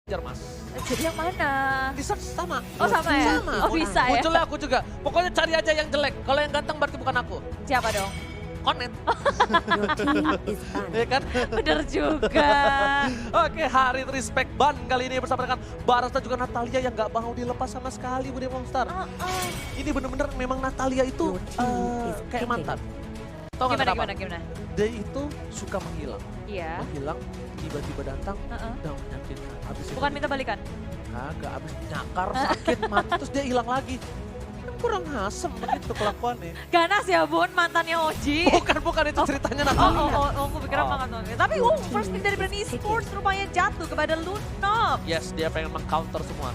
Mas. Jadi yang mana? Di search sama. Oh sama ya? Sama. Oh bisa ya? Munculnya aku juga. Pokoknya cari aja yang jelek. Kalau yang ganteng berarti bukan aku. Siapa dong? Konet. Your team is Ya banned. kan? Bener juga. Oke, hari respect ban kali ini bersama dengan Baras dan juga Natalia yang gak mau dilepas sama sekali Bude Monster. Ini bener-bener memang Natalia itu Your team is kayak picking. mantan. Tau gak kenapa? Gimana? Dia itu suka menghilang. Iya. Menghilang, tiba-tiba datang, Heeh. udah menyakitkan. Habis itu Bukan minta balikan? kagak, habis nyakar, sakit, mati, terus dia hilang lagi. Kan kurang asem begitu kelakuannya. Ganas ya Bun, mantannya Oji. Bukan itu ceritanya Oh, Natalia. aku pikir mantan. Tapi first pick dari brand esports rupanya jatuh kepada Lunop. Yes, dia pengen meng-counter semua.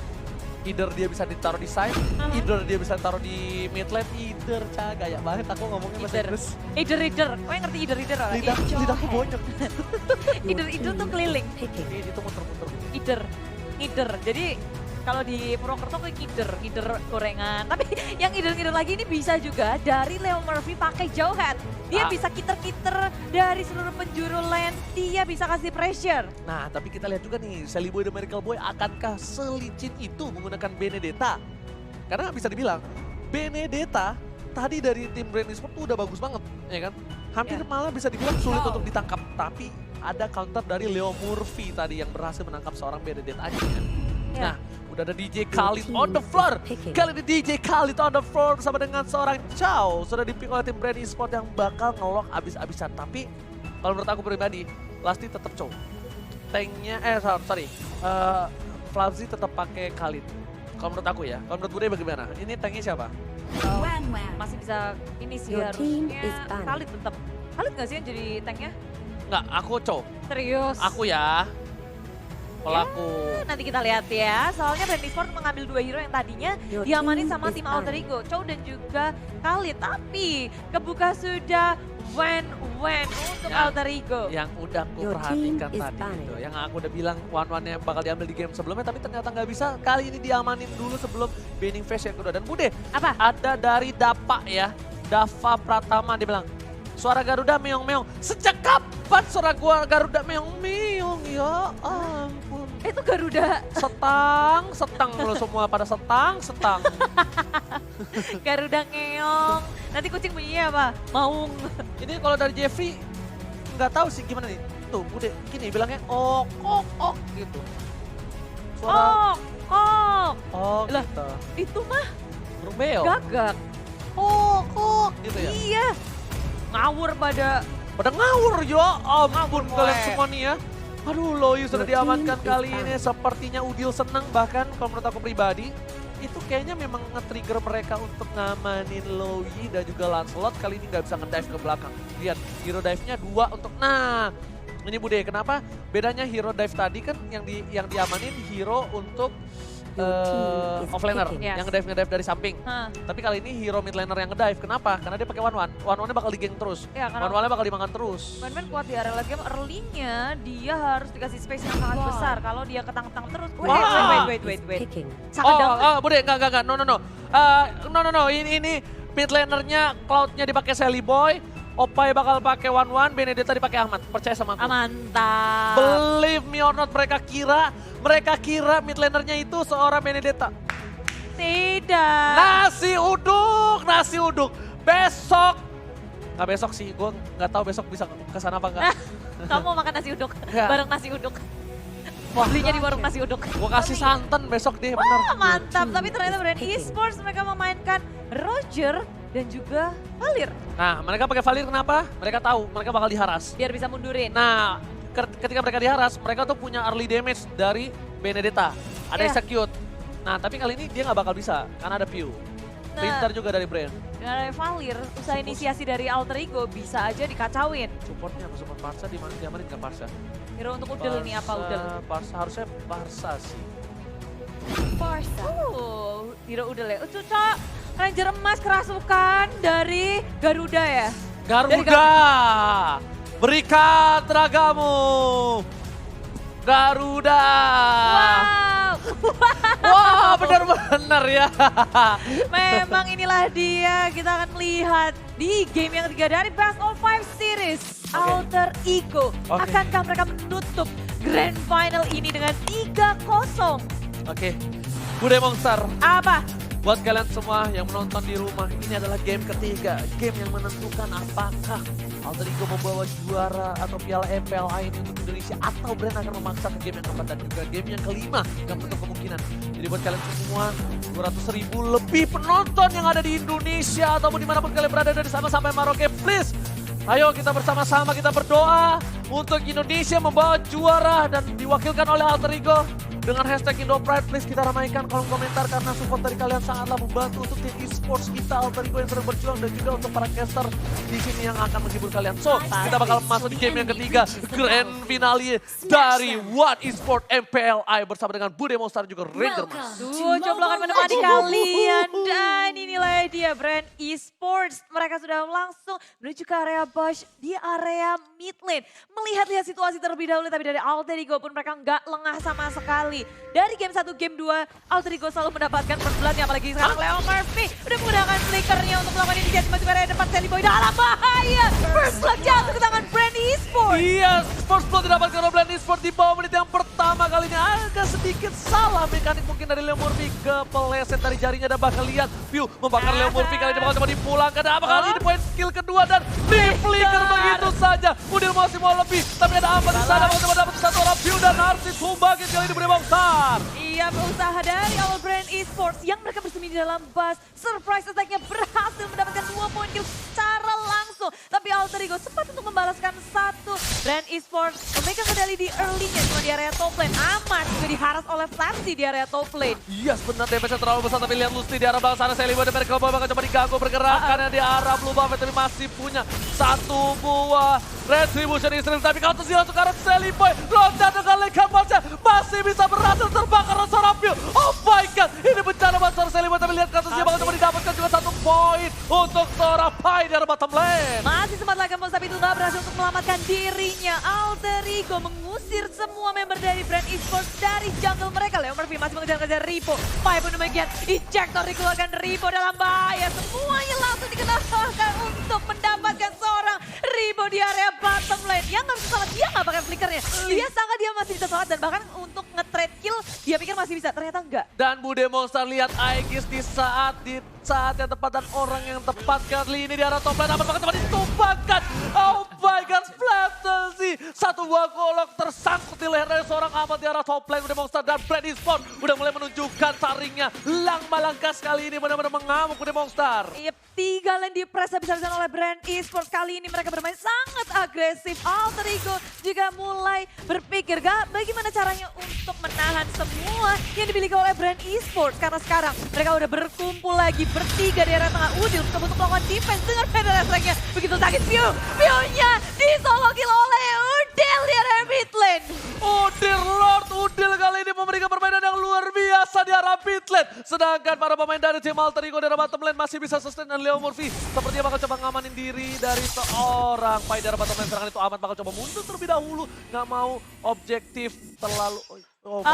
Either dia bisa ditaruh di side, either dia bisa taruh di mid lane, either gaya banget aku ngomongnya bahasa Either. Inggris. Either. Kau yang ngerti either lah. Lidahku bonyok. Either tuh keliling. Picking. Itu muter-muter. Either. Jadi kalau di Purwokerto ke either gorengan. Tapi yang either lagi ini bisa juga dari Leo Murphy pakai jauh head. Dia bisa kiter-kiter dari seluruh penjuru lane. Dia bisa kasih pressure. Nah, tapi kita lihat juga nih, Sally Boy dan Miracle Boy akankah selicin itu menggunakan Benedetta? Karena bisa dibilang, Benedetta tadi dari tim Brand Esports tuh udah bagus banget, ya kan? Hampir malah bisa dibilang sulit untuk ditangkap. Tapi ada counter dari Leo Murphy tadi yang berhasil menangkap seorang Benedetta aja. Nah, udah ada DJ Khalid on the floor. Kali ini DJ Khalid on the floor bersama dengan seorang Chow. Sudah dipick oleh tim Brand Esports yang bakal ngelok abis-abisan. Tapi kalau menurut aku pribadi, Lasti tetap Chow. Tanknya, Flavzi tetap pakai Khalid. Kalau menurut aku ya, kalau menurut Bude bagaimana? Ini tanknya siapa? Masih bisa ini sih Your team harusnya is banned. Khalid tetap. Khalid nggak sih yang jadi tanknya? Enggak, aku Chow. Serius? Aku ya. Kalau Ya. aku, Nanti kita lihat ya, soalnya Brand Esports mengambil dua hero yang tadinya Your diamanin team sama is tim banned. Alter Ego, Chow dan juga Khalid. Tapi kebuka sudah when untuk Ya. Alter Ego. yang udah aku Your perhatikan team is tadi banned. gitu. Yang aku udah bilang one-one-nya bakal diambil di game sebelumnya, tapi ternyata nggak bisa. Kali ini diamanin dulu sebelum banning phase yang kedua. Dan Bude, Apa? ada dari Dapa ya, Dava Pratama, dia bilang, suara Garuda meong-meong. Sejak kapan suara gua Garuda meong-meong? Ya ampun. Itu Garuda, Setang lo semua pada setang. Garuda ngeong. Nanti kucing bunyinya apa? Maung. Ini kalau dari Jeffrey, nggak tahu sih gimana nih. Tuh, Bude, gini bilangnya ok gitu. Suara Oh, lah. gitu. Itu mah Burung beo. gagak. Gitu ya. Iya. Ngawur pada Pada ngawur ya ampun Ngawur, kalian Boy. semua nih ya. Aduh, Loyu sudah Your team diamankan is kali banned. ini. Sepertinya Udil senang, bahkan kalau menurut aku pribadi, itu kayaknya memang nge-trigger mereka untuk ngamanin Loyi dan juga Lancelot. Kali ini nggak bisa nge-dive ke belakang. Lihat, hero dive-nya 2 untuk, nah ini Bude, kenapa bedanya hero dive tadi kan yang diamanin hero untuk Your team is offlaner, picking. Yes. yang nge-dive dari samping. Hah. Tapi kali ini hero mid laner yang nge-dive. Kenapa? Karena dia pakai one-one. One-one-nya bakal digeng terus. Ya, karena One-one-nya bakal dimakan terus. Man kuat di area late game, early-nya dia harus dikasih space yang sangat besar. Kalau dia ketang-ketang terus, Wah. wait. Picking. Sangat dalam. Bude, enggak. No. Ini mid lanernya, Cloud-nya dipakai Sally Boy. Opai bakal pakai one-one, Benedetta dipakai Ahmad. Percaya sama aku. Mantap. Believe me or not, mereka kira mid lanernya itu seorang Benedetta. Tidak. Nasi uduk. Nggak besok sih, gue nggak tahu besok bisa kesana apa enggak. Kamu mau makan nasi uduk, Ya. bareng nasi uduk. Wah, Belinya di warung nasi uduk. gue kasih santan besok deh, bener. Wah, mantap. Tapi ternyata Brand Esports mereka memainkan Roger dan juga Valir. Nah, mereka pakai Valir kenapa? Mereka tahu, mereka bakal diharas. Biar bisa mundurin. Nah, ketika mereka diharas, mereka tuh punya early damage dari Benedetta. Ada Iya. execute. Nah, tapi kali ini dia nggak bakal bisa, karena ada Pew. Nah, Pintar juga dari Brand. dengan ada Valir, usaha inisiasi dari Alter Ego bisa aja dikacauin. Supportnya apa? Support Parsa diamanin nggak Parsa? Hero untuk Udel ini apa Udel? Parsa, harusnya Parsa sih. Hero Udel ya. Cocok. Ranger emas kerasukan dari Garuda ya. Garuda! Berikan teragamu! Garuda! Wow. Wah, benar-benar ya. Memang inilah dia, kita akan melihat di game yang ketiga dari Best of 5 Series. Alter Ego. Oke. Akankah mereka menutup Grand Final ini dengan 3-0. Oke, Bude Monster. Apa? Buat kalian semua yang menonton di rumah, ini adalah game ketiga. Game yang menentukan apakah Alter Ego membawa juara atau piala MPLA ini untuk Indonesia. Atau Brand akan memaksa ke game yang keempat dan juga game yang kelima. Gak menutup kemungkinan. Jadi buat kalian semua, 200.000 lebih penonton yang ada di Indonesia. Ataupun dimanapun kalian berada dari sama sampai Maroke, please. Ayo kita bersama-sama, kita berdoa untuk Indonesia membawa juara dan diwakilkan oleh Alter Ego. Dengan hashtag IndoPride, please kita ramaikan kolom komentar karena support dari kalian sangatlah membantu untuk tim esports kita Alter Ego yang terus berjuang dan juga untuk para caster di sini yang akan menghibur kalian. So, kita bakal masuk di game yang ketiga, Grand Finale dari What Esport MPLI bersama dengan Bude Monster juga Ranger Mas. Coba akan menemani kalian dan inilah dia Brand Esports. Mereka sudah langsung menuju ke area Bush di area mid lane. Melihat-lihat situasi terlebih dahulu tapi dari Alter Ego pun mereka nggak lengah sama sekali. Dari game 1, game 2, Alter Ego selalu mendapatkan perbelannya. Apalagi sekarang Leo Murphy udah menggunakan flickernya untuk melakukan inisiasi masuk area depan. Sally Boy dalam bahaya. First blood jatuh ke tangan Brand Esports. Iya, first blood didapatkan oleh Brand Esports di bawah menit yang pertama kali ini. Agak sedikit salah mekanik mungkin dari Leo Murphy ke peleset dari jarinya dan bakal lihat View membakar Leo Murphy kali ini bakal coba dipulangkan. Apa kali ini poin skill kedua dan di flicker begitu saja. Udil masih mau lebih tapi ada apa di sana bakal coba dapat satu orang View dan Narsis Humbagin kali ini Bude Monster. Iya, berusaha dari All Brand Esports yang mereka bersembunyi di dalam bus. Surprise attack-nya berhasil mendapatkan 2 poin kill secara langsung. Tapi Alter Ego sempat untuk membalaskan 1. Brand Esports memegang kendali di early-nya cuma di area top lane. Aman juga diharas oleh Flamsy di area top lane. Iya sebenarnya damage-nya terlalu besar tapi lihat Lusty di arah belakang sana. Sally Boy dan Merkel Boy bakal coba diganggu pergerakannya di arah Blue Buffet tapi masih punya 1 buah Retribution Istri. Tapi kalau tersirat sekarang Sally Boy loncat dengan Lekan Ball-nya masih bisa berhasil terbakar seorang View. Oh my god, ini bencana buat seorang Sally Boy tapi lihat kasusnya bakal coba didapatkan juga 1 poin untuk seorang Pai di arah bottom lane. Masih sempat Lekan Ball tapi itu nggak berhasil untuk menyelamatkan dirinya. Alter Ego mengusir semua member dari Brand Esports dari jungle mereka. Leo Murphy masih mengejar-kejar Ripo. Pai pun demikian. Ejector dikeluarkan Ripo dalam bahaya. Semuanya langsung dikenakan untuk mendapatkan seorang Ripo di area bottom lane. Yang nggak bisa salah, dia nggak pakai flickernya. Dia sangka dia masih bisa sholat dan bahkan untuk nge-trade kill dia pikir masih bisa. Ternyata enggak. Dan Bude Monster lihat Aegis di saat yang tepat dan orang yang tepat kali ini di arah top lane. Amat banget teman ditumpahkan. Oh my god, Flamsy. 1 buah golok tersangkut di leher dari seorang Amat di arah top lane. Bude Monster dan Brand Esports udah mulai menunjukkan taringnya. Lang Malangkas kali ini benar-benar mengamuk Bude Monster. Yep, 3 lane di press habis-habisan oleh Brand Esports. Kali ini mereka bermain sangat agresif. Alter Ego juga mulai berpikir bagaimana caranya untuk menahan semua yang dimiliki oleh Brand Esports. Karena sekarang mereka udah berkumpul lagi bertiga di area tengah. Udil untuk melakukan defense dengan feather strike-nya. Begitu sakit View-nya disolokin oleh Udil di area mid lane. Udil kali ini memberikan permainan yang luar biasa di arah mid lane. Sedangkan para pemain dari tim Alter Ego di arah bottom lane masih bisa sustain dan Leo Murphy sepertinya bakal coba ngamanin diri dari seorang Pai di arah bottom lane. Serangan itu Amat bakal coba mundur terlebih dahulu. Nggak mau objektif terlalu... Oh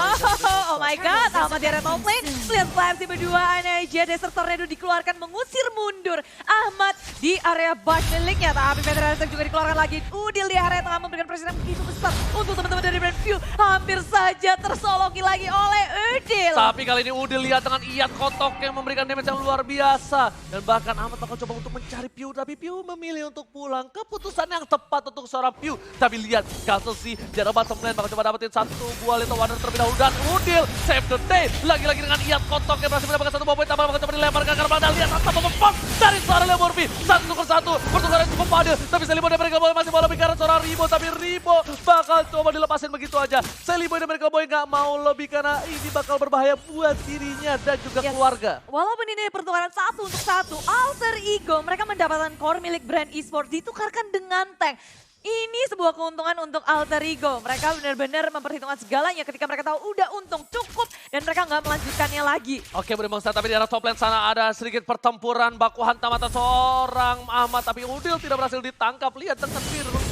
my god, Ahmad di area top lane. Lihat Flamsy berdua aja, Desertornya dikeluarkan mengusir mundur. Ahmad di area bush miliknya, tapi Federasi juga dikeluarkan lagi. Udil di area tengah memberikan pressure yang begitu besar untuk teman-teman dari Brand View. Hampir saja tersoloki lagi oleh Udil. Tapi kali ini Udil lihat dengan Iyat Kotok yang memberikan damage yang luar biasa. Dan bahkan Ahmad bakal coba untuk mencari Pew, tapi Pew memilih untuk pulang. Keputusan yang tepat untuk seorang Pew. Tapi lihat, Castlesy di arah bottom lane bakal coba dapetin 1 buah Little Wonder terlebih dahulu dan Udil save the day lagi-lagi dengan Iyat Kotok yang berhasil mendapatkan 1 buah poin tambah bakal coba dilemparkan karena pada lihat tanpa mempan dari seorang Leo Murphy 1-1 pertukaran cukup adil tapi Sally Boy dan Merkel Boy masih mau lebih karena seorang Ribo tapi Ribo bakal coba dilepasin begitu aja. Sally Boy dan Merkel Boy nggak mau lebih karena ini bakal berbahaya buat dirinya dan juga keluarga. Walaupun ini pertukaran 1 untuk 1, Alter Ego mereka mendapatkan core milik Brand Esports ditukarkan dengan tank. Ini sebuah keuntungan untuk Alter Ego. Mereka benar-benar memperhitungkan segalanya ketika mereka tahu udah untung cukup dan mereka nggak melanjutkannya lagi. Oke, Bude Monster, tapi di arah top lane sana ada sedikit pertempuran baku hantam atas seorang Ahmad. Tapi Udil tidak berhasil ditangkap. Lihat dengan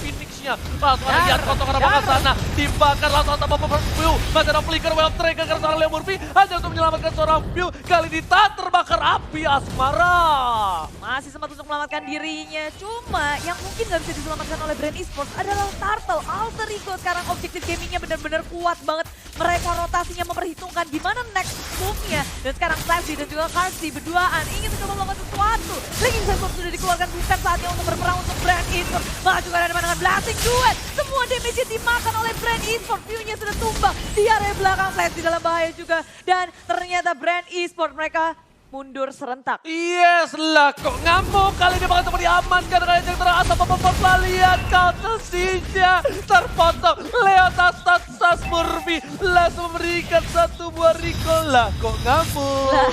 Phoenix Nampaknya langsung ada Ian Kotok arah bawah sana. Dibakar langsung tanpa View. Masih ada flicker well trigger karena seorang Leo Murphy hanya untuk menyelamatkan seorang View. Kali ini tak terbakar api asmara. Masih sempat untuk menyelamatkan dirinya. Cuma yang mungkin gak bisa diselamatkan oleh Brand Esports adalah Turtle. Alter Ego sekarang objektif gamingnya benar-benar kuat banget. Mereka rotasinya memperhitungkan gimana next move-nya. Dan sekarang Flashy dan juga Karsi berduaan ingin mencoba melakukan sesuatu. Linking Sensor sudah dikeluarkan, bukan saatnya untuk berperang untuk Brand Esports. Malah juga ada pandangan blasting duet. Semua damage dimakan oleh Brand Esports. View-nya sudah tumbang di area belakang. Flashy dalam bahaya juga. Dan ternyata Brand Esports mereka mundur serentak. Yes lah, kok ngamuk kali ini bakal seperti diamankan kali yang teratas apa lihat counter-siege-nya terpotong. Leo tas Murphy langsung memberikan satu buah recall lah, kok ngamuk.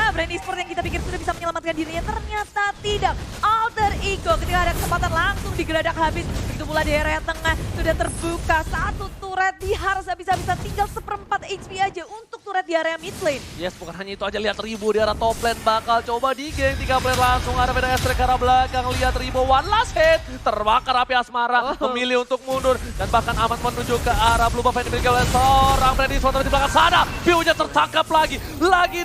Brand Esports yang kita pikir sudah bisa menyelamatkan dirinya ternyata tidak. Alter Ego ketika ada kesempatan langsung digeradak habis. Begitu pula di area tengah sudah terbuka satu turret, dia harus habis-habisan tinggal 1/4 HP aja untuk turret di area mid lane. Yes, bukan hanya itu aja, lihat Ribo di arah top lane bakal coba di geng 3 player langsung ada beda Esther ke arah belakang. Lihat Ribo one last hit, terbakar api asmara, memilih untuk mundur dan bahkan amat menuju ke arah blue buff yang dimiliki oleh seorang Brand Esports di belakang sana. View-nya tertangkap lagi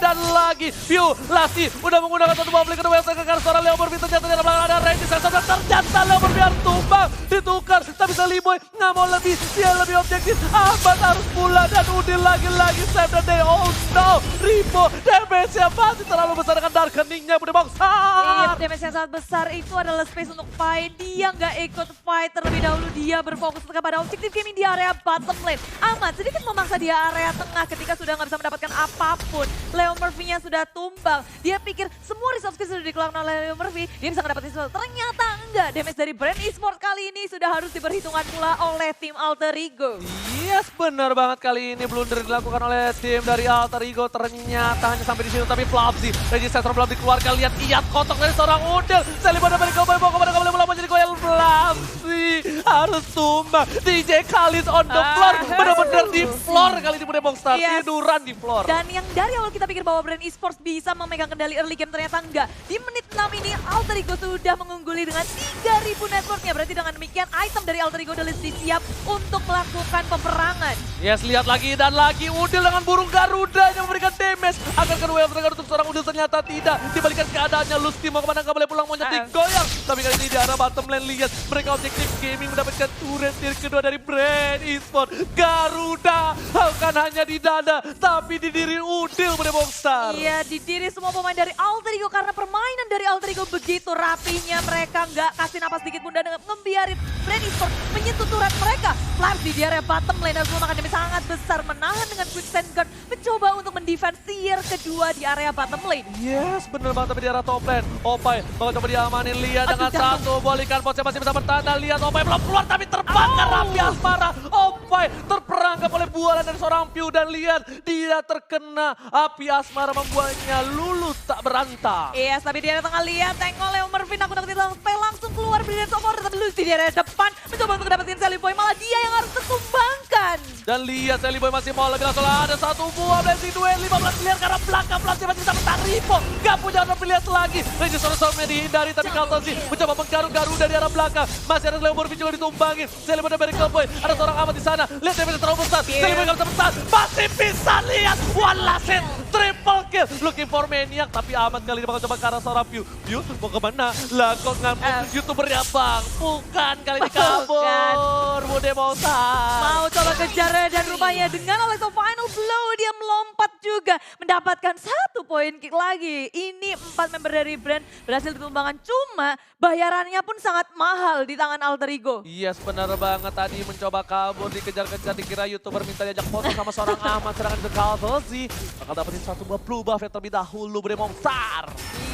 dan lagi. View Lassie udah menggunakan satu buff kedua yang ke arah seorang Leo Murphy, ternyata di belakang ada Randy Sensor dan ternyata Leo Murphy harus tumbang, ditukar tapi Saliboy nggak mau lebih, dia lebih objektif. Ahmad harus pula dan Udin lagi-lagi save the day. Oh no, Ribo damage-nya pasti terlalu besar dengan dark keningnya Bude Boxer. Iya, damage yang sangat besar itu adalah space untuk fight. Dia nggak ikut fight terlebih dahulu, dia berfokus kepada objektif gaming di area bottom lane. Ahmad sedikit memaksa di area tengah ketika sudah nggak bisa mendapatkan apapun. Leo Murphy-nya sudah tumbang. Dia pikir semua resource skill sudah dikeluarkan oleh Leo Murphy, dia bisa mendapatkan sesuatu. Ternyata enggak, damage dari Brand Esports kali ini sudah harus diperhitungkan pula oleh tim Alter Ego. Yes, benar banget kali ini blunder dilakukan oleh tim dari Alter Ego. Ternyata hanya sampai di sini, tapi Flapsy Registrator belum dikeluarkan. Lihat Iat kotok dari seorang Udel. Selibon dari Cowboy bawa kepada Cowboy bola menjadi goyal. Flapsy harus tumbang. DJ Khalid on the floor, benar-benar di floor kali ini Bude Boxer. Tiduran di floor. Dan yang dari awal kita pikir bahwa Brand Esports bisa memegang kendali early game, ternyata enggak. Di menit 6 ini Alter Ego sudah mengungguli dengan 3000 networknya. Berarti dengan demikian item dari Alter Ego sudah siap untuk melakukan peperangan. Yes, lihat lagi dan lagi Udil dengan burung Garuda yang memberikan damage. Akankah Wave Trigger untuk seorang Udil? Ternyata tidak. Dibalikan keadaannya, Lusty mau kemana, nggak boleh pulang, mau nyetik goyang. Tapi kali ini di arah bottom lane, lihat mereka objektif gaming mendapatkan turret tier kedua dari Brand Esports. Garuda bukan hanya di dada, tapi di diri Udil Bude Boxer. Iya, di diri semua pemain dari Alter Ego karena permainan dari Alter Ego begitu rapinya. Mereka nggak kasih napas sedikit pun dan ngebiarin Brand Esports menyentuh turret mereka. Flash di area bottom lane dan memakan damage sangat besar, menahan dengan quicksand guard, mencoba untuk mendefense tier kedua di area bottom lane. Yes, bener banget, tapi di arah top lane. Opai bakal coba diamanin, lihat dengan satu balikan posnya masih bisa bertahan. Lihat Opai belum keluar tapi terbakar api asmara. Opai terperangkap oleh bualan dari seorang Piu dan lihat dia terkena api asmara membuatnya lulus tak berantah. Iya, tapi di area tengah lihat tengok Leo Murphy nakut-nakutin langsung keluar Brilliant Summer, tapi Lucy di area depan mencoba untuk dapetin Saliboy, malah dia yang harus tertumbangkan. Dan lihat Saliboy masih mau lebih langsung ada satu buah blessing duel 15 miliar karena belakang Flashy masih bisa menang. Ripo gak punya pilihan lagi. Registrator dihindari tapi Kaltosi mencoba menggaruk-garuk dari arah belakang. Masih ada Leo Murphy juga ditumbangin. Saliboy dari Cowboy, ada seorang amat di sana. Lihat damage terlalu besar. Saliboy gak bisa bertahan. Masih bisa lihat one last hit. Triple kill. Looking for Maniac tapi amat kali ini bakal coba ke arah seorang Piu. Piu mau kemana? Lah kok ngamuk YouTubernya Bang. Bukan kali ini kabur. Bude Boxer. Mau coba kejar dan rupanya dengan oleh final blow dia melompat juga mendapatkan 1 poin kick lagi. Ini 4 member dari Brand berhasil ditumbangkan, cuma bayarannya pun sangat mahal di tangan Alter Ego. Yes, benar banget, tadi mencoba kabur dikejar-kejar, dikira YouTuber minta diajak foto sama seorang Ahmad, sedangkan The Calvozi bakal dapetin satu buah blue buff yang terlebih dahulu Bude Boxer.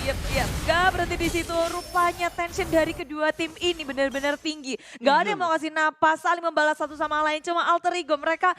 Iya, gak berhenti di situ. Rupanya tension dari kedua tim ini benar-benar tinggi. Gak ada yang mau kasih napas, saling membalas satu sama lain. Cuma Alter Ego mereka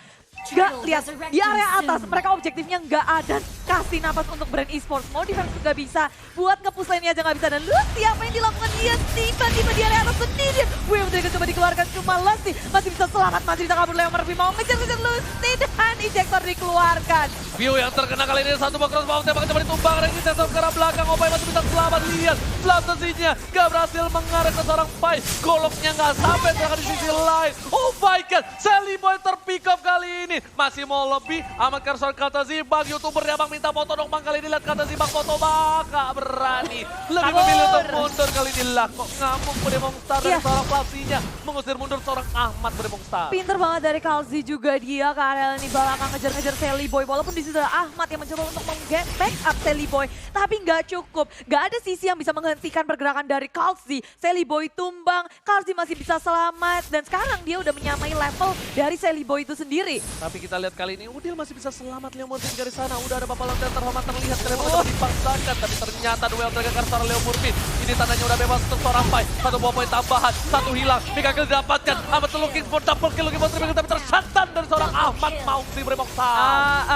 Nggak, lihat di area atas mereka objektifnya nggak ada. Kasih napas untuk brand esports. Mau defense juga bisa. Buat nge-push lane aja nggak bisa. Dan Lusty apa yang dilakukan dia tiba-tiba di area atas sendirian. Wave Dragon coba dikeluarkan. Cuma Lusty masih bisa selamat. Masih bisa kabur. Leo Murphy mau ngejar-ngejar Lusty. Dan ejector dikeluarkan. View yang terkena kali ini satu cross mau tembak coba ditumbang. Randy sensor ke arah belakang. Opai masih bisa selamat. Lihat Flamtasinya nggak berhasil mengarah ke seorang Pai. Goloknya nggak sampai terkena di sisi lain. Oh my god. Sally Boy terpick up kali ini. Masih mau lebih. Amat Kersor kata Zibang. Youtubernya Bang minta foto dong Bang. Kali ini lihat kata Zibang foto Bang. Gak berani. Lebih memilih untuk mundur kali ini lah. Kok ngamuk Bremong Star dari seorang Flasinya. Mengusir mundur seorang Ahmad Bremong Star. Pinter banget dari Kalzi juga dia ke area ini belakang ngejar-ngejar Sally Boy. Walaupun di situ ada Ahmad yang mencoba untuk back up Sally Boy. Tapi nggak cukup. Nggak ada sisi yang bisa menghentikan pergerakan dari Kalzi. Sally Boy tumbang. Kalzi masih bisa selamat. Dan sekarang dia udah menyamai level dari Sally Boy itu sendiri. Tapi kita lihat kali ini Udil masih bisa selamat. Leo Murphy dari sana. Udah ada Bapak Lontar terhormat terlihat. Terhormat dipaksakan. Tapi ternyata duel Dragon Karsar Leo Murphy. Ini tandanya udah bebas untuk seorang Pai. Satu buah poin tambahan. Satu hilang. Mega kill didapatkan. Ahmad looking for double kill. Looking for triple kill. Tapi tershutdown dari seorang Ahmad Maukti Bremong Star.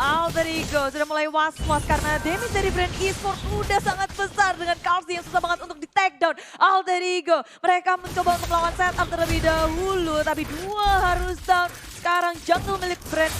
Alter Ego sudah mulai was-was karena damage dari brand esports udah sangat besar dengan Kalzi yang susah banget untuk di takedown. Alter Ego mereka mencoba untuk melawan setup terlebih dahulu tapi dua harus down. Sekarang jungle milik brand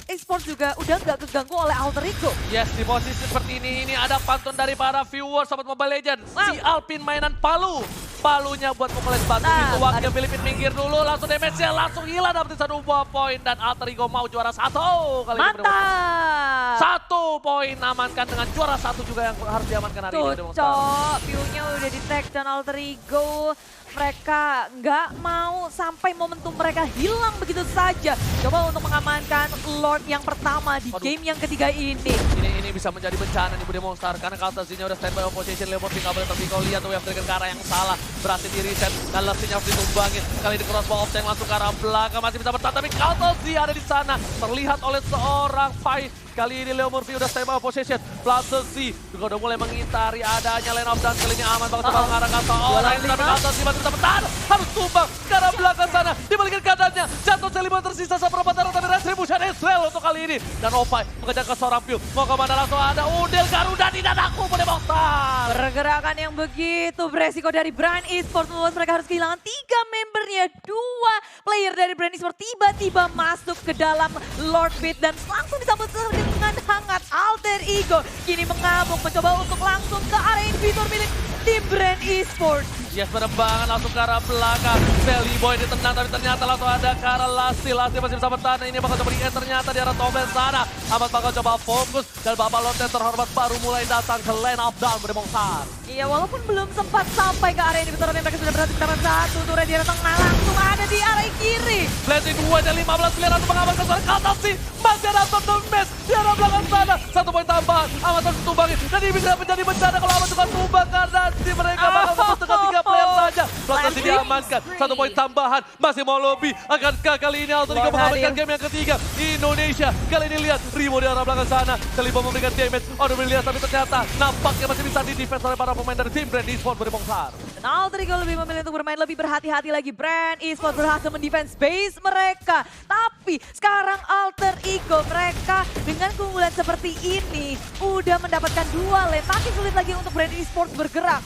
esports juga udah nggak keganggu oleh Alter Ego. Yes, di posisi seperti ini ada pantun dari para viewers Sobat Mobile Legends. Si Alpin mainan palu. Palunya buat memeles batu itu wakil Filipin minggir dulu. Langsung damage-nya langsung hilang dapetin satu buah poin. Dan Alter Ego mau juara satu. Kali Mantap. Satu poin amankan dengan juara satu juga yang harus diamankan hari ini. Tuh, Cok. View-nya udah di-tag dan Alter Ego. Mereka nggak mau sampai momentum mereka hilang begitu saja. Coba untuk mengamankan Lord yang pertama di game yang ketiga ini. Ini bisa menjadi bencana nih Bremong Star karena Kaltasinya udah standby opposition. Leo Murphy nggak boleh terpikau. Lihat tuh Wave Dragon ke arah yang salah. Berhasil di reset dan Lestinya harus ditumbangin. Kali ini crossbow off tank langsung ke arah belakang. Masih bisa bertahan tapi Kaltasi ada di sana. Terlihat oleh seorang Pai. Kali ini Leo Murphy udah standby opposition. Kaltasi juga udah mulai mengintari adanya line up dan kali ini aman banget coba mengarah ke seorang. Tapi Kaltasi masih bisa bertahan. Harus tumbang ke arah belakang sana. Dibalikin keadaannya. Jatuh Selibo tersisa seperempat darah tapi retribution Israel untuk kali ini. Dan Opai mengejar ke seorang View. Mau kemana langsung ada Udil Garuda di dadaku Bremong Star. Pergerakan yang begitu beresiko dari Brand Esports membuat mereka harus kehilangan 3 membernya. 2 player dari Brand Esports tiba-tiba masuk ke dalam Lord Pit dan langsung disambut dengan hangat. Alter Ego kini mengamuk mencoba untuk langsung ke area inhibitor milik tim Brand Esports. Yes, berembangan langsung ke arah belakang. Sally Boy ditendang tapi ternyata langsung ada ke arah Lasti. Lasti masih bisa bertahan. Ini bakal coba di-end ternyata di arah Tobel sana. Ahmad bakal coba fokus dan Bapak Lonten terhormat baru mulai datang ke lane up down Bremong Star. Iya, walaupun belum sempat sampai ke area inhibitor tapi mereka sudah berhasil mendapatkan satu. Turret di arah tengah langsung ada di area kiri. Blessing 2 dan 15 pilihan untuk mengamankan seorang Kaltasi. Masih ada Total Mess di arah belakang sana. 1 poin tambahan. Ahmad harus ditumbangin. Dan ini bisa menjadi bencana kalau Ahmad juga tumbang karena si mereka bakal fokus dengan 3 player saja. Blessing diamankan. 1 poin tambahan. Masih mau lobby. Akankah kali ini Alter Ego mengamankan game yang ketiga? Indonesia. Kali ini lihat Rimo di arah belakang sana. Selibo memberikan damage. Aduh melihat tapi ternyata nampaknya masih bisa di-defense oleh para pemain dari tim Brand Esports Bremong Star. Dan Alter Ego lebih memilih untuk bermain lebih berhati-hati lagi. Brand Esports berhasil mendefense base mereka. Tapi sekarang Alter Ego mereka dengan keunggulan seperti ini udah mendapatkan 2 lane. Makin sulit lagi untuk Brand Esports bergerak.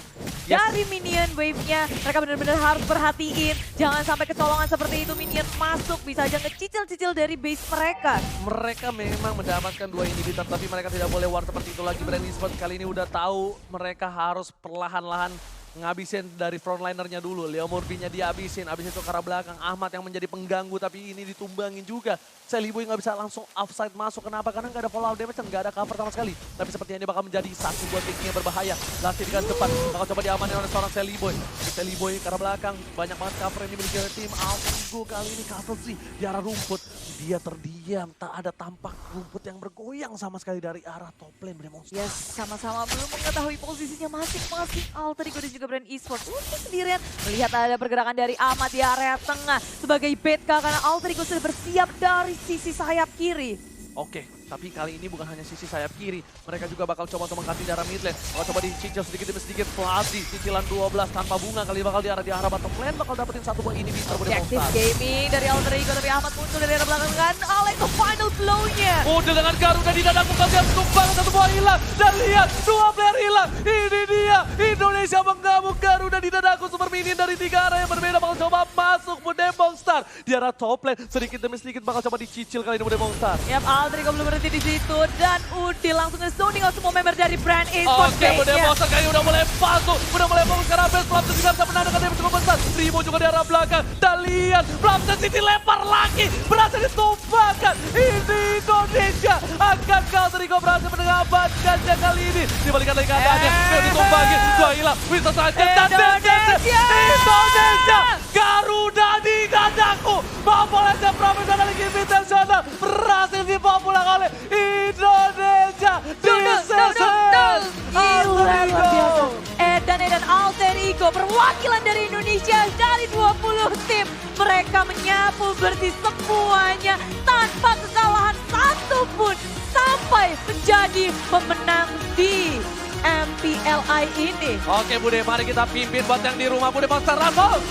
Dari minion wave-nya mereka benar-benar harus perhatiin. Jangan sampai kecolongan seperti itu minion masuk. Bisa aja ngecicil-cicil dari base mereka. Mereka memang mendapatkan 2 inhibitor tapi mereka tidak boleh war seperti itu lagi. Brand Esports kali ini udah tahu mereka harus perlahan-lahan ngabisin dari frontlinernya dulu. Leo Murphy-nya dihabisin, abis itu ke arah belakang. Ahmad yang menjadi pengganggu tapi ini ditumbangin juga. Sally Boy nggak bisa langsung offside masuk. Kenapa? Karena nggak ada follow damage dan nggak ada cover sama sekali. Tapi sepertinya ini bakal menjadi satu buat picknya berbahaya. Lasti di garis depan, bakal coba diamanin oleh seorang Sally Boy. Sally Boy ke arah belakang, banyak banget cover yang dimiliki oleh tim Alter Ego. Kali ini Castle sih di arah rumput. Dia terdiam, tak ada tampak rumput yang bergoyang sama sekali dari arah top lane Bremong Star. Yes, sama-sama belum mengetahui posisinya masing-masing Alter Ego dan juga Brand Esports. Untuk sendirian melihat ada pergerakan dari Ahmad di area tengah sebagai beta karena Alter Ego sudah bersiap dari sisi sayap kiri. Oke, Tapi kali ini bukan hanya sisi sayap kiri, mereka juga bakal coba untuk mengganti darah mid lane. Bakal coba dicicil sedikit demi sedikit. Flazy, cicilan 12 tanpa bunga kali bakal diarah di arah bottom lane, bakal dapetin satu buah inhibitor Bude Objektif Monster. gaming dari Alter Ego, tapi Ahmad muncul dari arah belakang kan. Alek ke final blow-nya. Udah dengan Garuda di dadaku kalian tumbang satu buah hilang. Dan lihat, 2 player hilang. Ini dia, Indonesia mengamuk Garuda di dadaku. Super minion dari 3 arah yang berbeda bakal coba masuk Bude Monster. Di arah top lane, sedikit demi sedikit bakal coba dicicil kali ini Bude Monster. Yap, Alter Ego belum berhenti di situ. Dan Udil langsung nge-zoning out semua member dari brand eSports Oke, Bude base-nya. Monster kayaknya udah mulai masuk. Udah mulai fokus ke arah base. Flamsen juga bisa menandakan dia cukup besar. Rimo juga di arah belakang. Dan lihat, Flamsen City lempar lagi. Berhasil ditumbangkan. Ini Indonesia. Akankah Alter Ego berhasil mengamankannya kali ini? Dibalikan lagi keadaannya. Dia ditumbangin. Dua hilang. Bisa saja. Dan Indonesia! Indonesia. Garuda di dadaku. Malaysia Province dan lagi Invitational. Berhasil dibawa pulang oleh Indonesia. Di season. Gila, luar biasa. Edan Alter Ego, perwakilan dari Indonesia dari 20 tim. Mereka menyapu bersih semuanya tanpa kekalahan satupun sampai menjadi pemenang di MPLI ini. Oke Bude, mari kita pimpin buat yang di rumah Bude Monster Rumble.